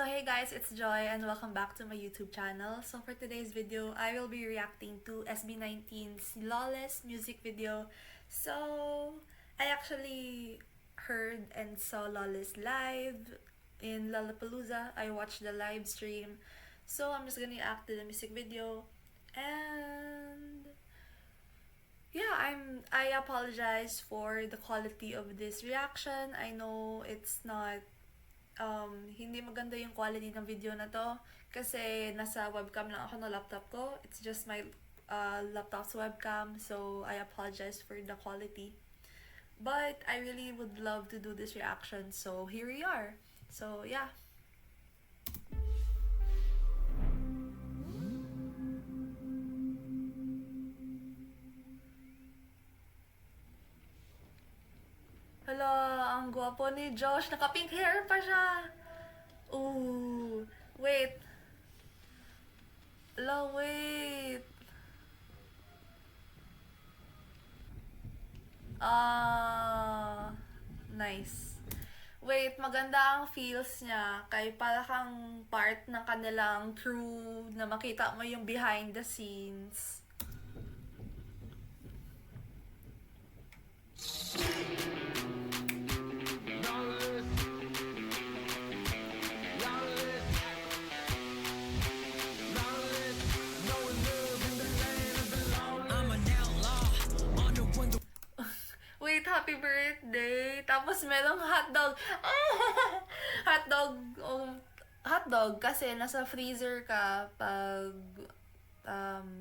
hey guys, it's Joy and welcome back to my YouTube channel. So for today's video, I will be reacting to SB19's Lawless music video. So I actually heard and saw Lawless live in Lollapalooza. I watched the live stream. So I'm just gonna react to the music video. And yeah, I apologize for the quality of this reaction. I know it's not hindi maganda yung quality ng video na to kasi nasa webcam lang ako na laptop ko. It's just my laptop's webcam, so I apologize for the quality. But I really would love to do this reaction, so here we are. So yeah. Hala, ang gwapo ni Josh. Naka-pink hair pa siya. Ooh, wait. Hala, wait. Nice. Wait, maganda ang feels niya. Kay para kang part ng kanilang crew na makita mo yung behind the scenes. Wait, happy birthday! Tapos merong hotdog. Hotdog. Hotdog kasi nasa freezer ka pag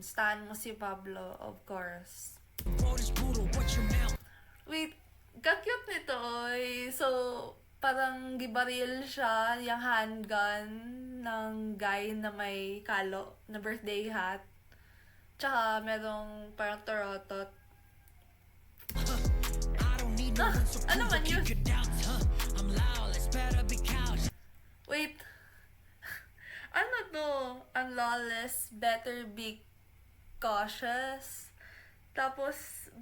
stan mo si Pablo, of course. Wait, ka-cute nito, oy. So, parang gibaril siya, yung handgun ng guy na may kalo na birthday hat. Tsaka merong parang torotot. Ano man yun? Wait. Ano to? Ang lawless, better be cautious. Tapos,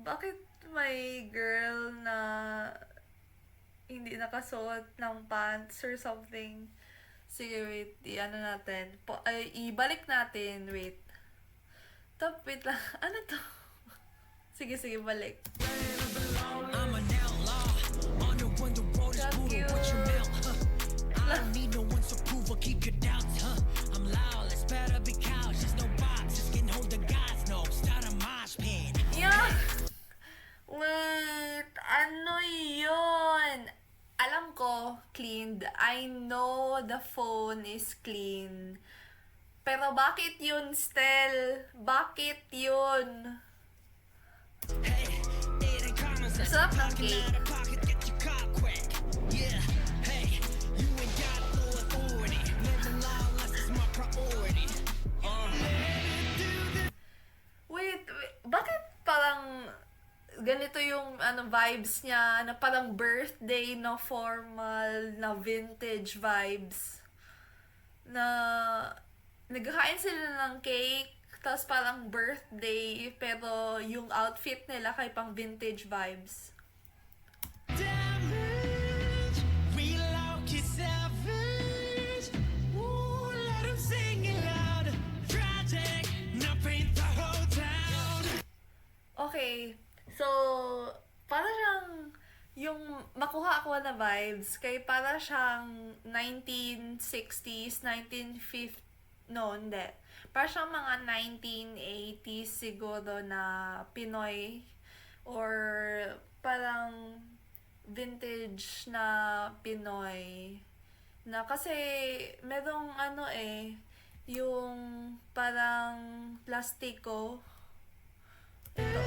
bakit may girl na hindi nakasuot ng pants or something? Sige, wait. I-ano natin. Ibalik natin. Wait. Wait lang. Ano to? Sige, balik. I'm an outlaw. On the run, the road is brutal. What you melt, huh? I don't need no one's approval. Keep your doubts, huh? I'm lawless, better be cautious. No boxes can hold the gods. No, start a mosh pit. Yeah. Wait, ano yun? Alam ko, cleaned. I know the phone is clean. Pero bakit yun, Stel? Bakit yun? Sarap ng cake. Wait, bakit parang ganito yung vibes niya, na parang birthday na formal na vintage vibes, na nagkakain sila ng cake tapos parang birthday, pero yung outfit nila kay pang vintage vibes. Damage, we look it savage. Ooh, let them sing it loud. Tragic, now paint the whole town. Okay, so para siyang yung makuha ako na vibes, kay para siyang 1960s, 1950s, no, hindi. Para siyang mga 1980s siguro na Pinoy or parang vintage na Pinoy. Na kasi merong yung parang plastiko. Ito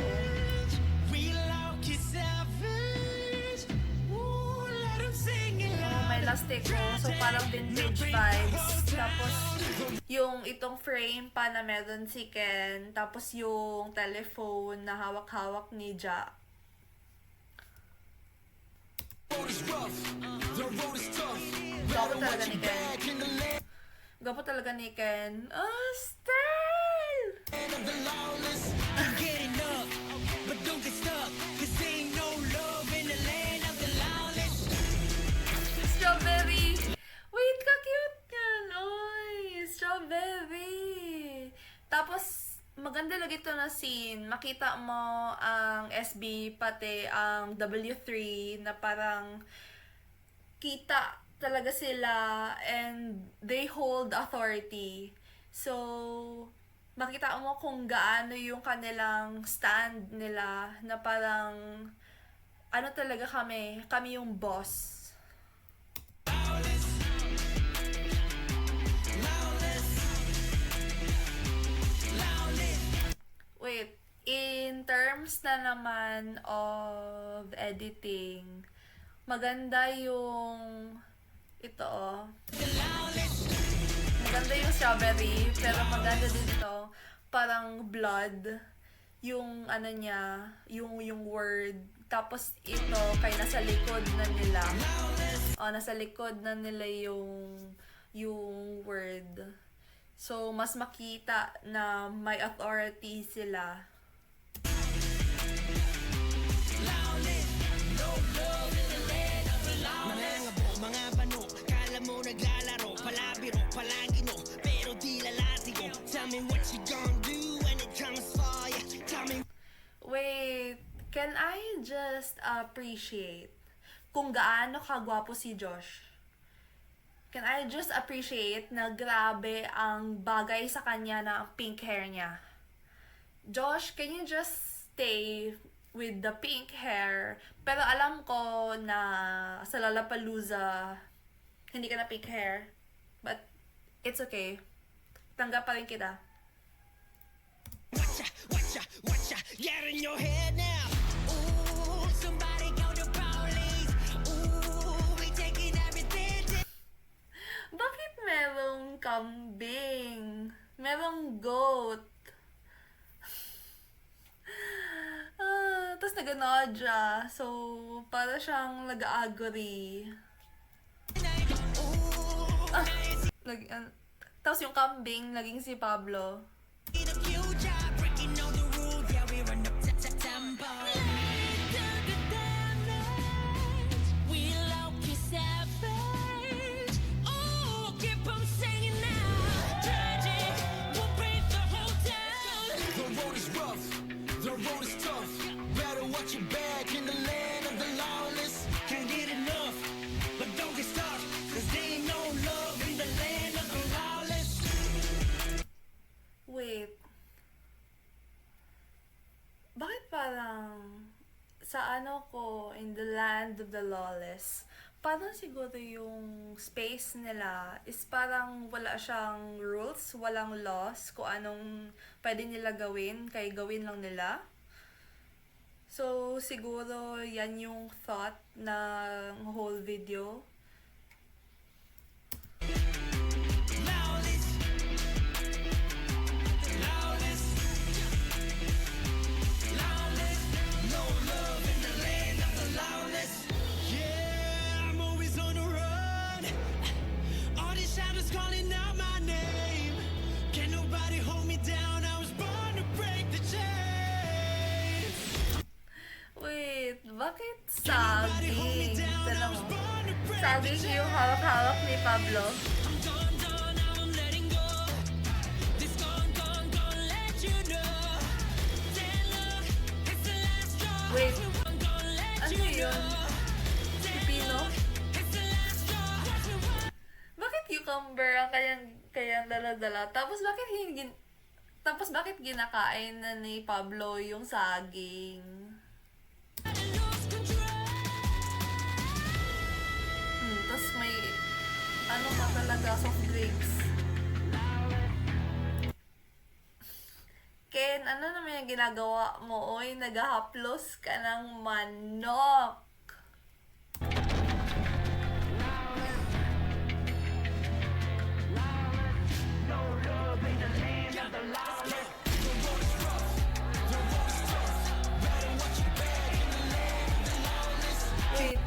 may plastiko. So parang vintage vibes. Tapos yung itong frame pa na meron si Ken, tapos yung telephone na hawak-hawak ni Jack. Gwapo talaga ni Ken. Gwapo talaga ni Ken. Oh, style! Strawberry! Wait, ka-cute nga! maganda lagi ito na scene. Makita mo ang SB pati ang W3 na parang kita talaga sila and they hold authority. So, makita mo kung gaano yung kanilang stand nila na parang ano talaga kami yung boss. Wait, in terms na naman of editing, maganda yung ito maganda yung strawberry, pero maganda din ito, parang blood, yung ano niya, yung word. Tapos ito, kay nasa likod na nila. Nasa likod na nila yung word. So, mas makita na may authority sila. Mga bano, kala mo naglalaro, palabiro, palagino, pero di lalatigo. Tell me what you gonna do when it comes for ya. Tell me. Wait, can I just appreciate kung gaano kagwapo si Josh? Can I just appreciate na grabe ang bagay sa kanya na pink hair niya? Josh, can you just stay with the pink hair? Pero alam ko na sa Lollapalooza, hindi ka na pink hair. But, it's okay. Tanggap pa rin kita. Watcha, get in your head now. Ooh, somebody go to police. Ooh, we taking everything. Bakit merong kambing? Merong goat? Tapos naganodya. So, para siyang nag-agree. Tapos yung kambing, naging si Pablo. Wait. Bakit parang sa ano ko, in the land of the lawless, parang siguro yung space nila is parang wala siyang rules, walang laws kung anong pwede nila gawin, kaya gawin lang nila. So, siguro yan yung thought ng whole video. Wait, bakit saging? Tanong mo. Saging yung hawak-hawak ni Pablo. Wait, ano yun? Pipino? Bakit cucumber ang kayang dala-dala? Tapos bakit ginakain na ni Pablo yung saging? Tapos may ano pa talaga, soft drinks. Ken, ano naman yung ginagawa mo? Oy, naghahaplos ka ng manok. Wait.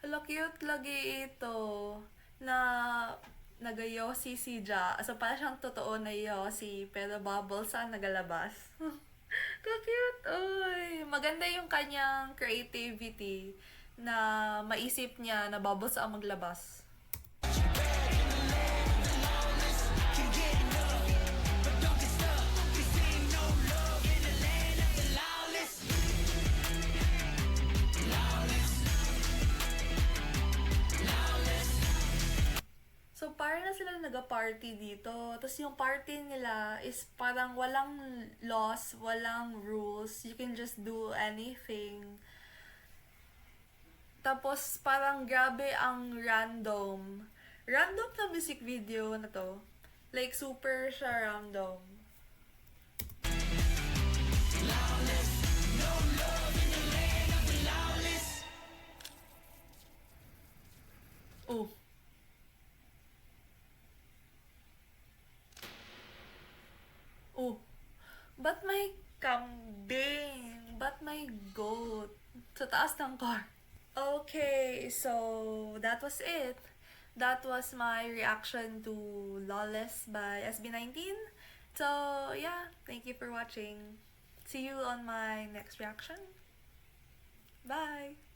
Hello, cute lagi ito na nag-yossi si Ja. So, parang siyang totoo na yossi, pero bubbles ang nagalabas. Ka-cute, oy. Maganda yung kanyang creativity na maisip niya na bubbles ang maglabas. So, parang na sila nag-party dito. Tapos yung party nila is parang walang laws, walang rules. You can just do anything. Tapos, parang grabe ang random. Random na music video na to. Like, super siya random. Oh. Oh. Ba't may kambing? Ba't may goat? Sa taas ng car. Okay, so that was it. That was my reaction to Lawless by SB19. So, yeah, thank you for watching. See you on my next reaction. Bye!